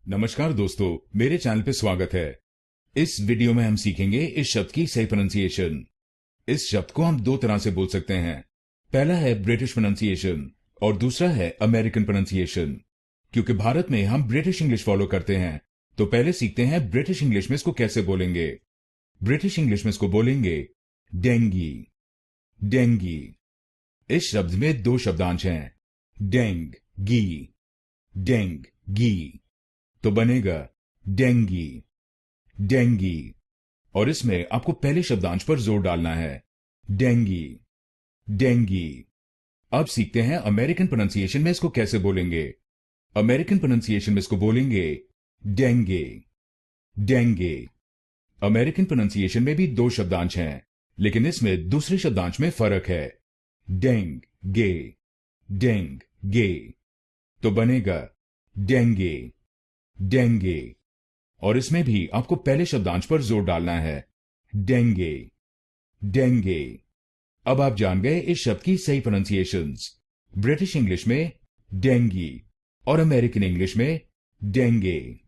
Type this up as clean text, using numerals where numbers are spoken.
नमस्कार दोस्तों, मेरे चैनल पे स्वागत है। इस वीडियो में हम सीखेंगे इस शब्द की सही प्रोनाउंसिएशन। इस शब्द को हम दो तरह से बोल सकते हैं। पहला है ब्रिटिश प्रोनाउंसिएशन और दूसरा है अमेरिकन प्रोनाउंसिएशन। क्योंकि भारत में हम ब्रिटिश इंग्लिश फॉलो करते हैं, तो पहले सीखते हैं ब्रिटिश इंग्लिश में इसको कैसे बोलेंगे। ब्रिटिश इंग्लिश में इसको बोलेंगे डेंगी। डेंगी। इस शब्द में दो शब्दांश हैं, डेंग गी। डेंग गी तो बनेगा डेंगी। डेंगी। और इसमें आपको पहले शब्दांश पर जोर डालना है, डेंगी। डेंगी। अब सीखते हैं अमेरिकन प्रोनाउंसिएशन में इसको कैसे बोलेंगे। अमेरिकन प्रोनाउंसिएशन में इसको बोलेंगे डेंगे। डेंगे। अमेरिकन प्रोनाउंसिएशन में भी दो शब्दांश हैं, लेकिन इसमें दूसरे शब्दांश में फर्क है, डेंग गे। डेंग गे तो बनेगा डेंगे। डेंगे। और इसमें भी आपको पहले शब्दांश पर जोर डालना है, डेंगे। डेंगे। अब आप जान गए इस शब्द की सही प्रोनाउंसिएशंस। ब्रिटिश इंग्लिश में डेंगी और अमेरिकन इंग्लिश में डेंगे।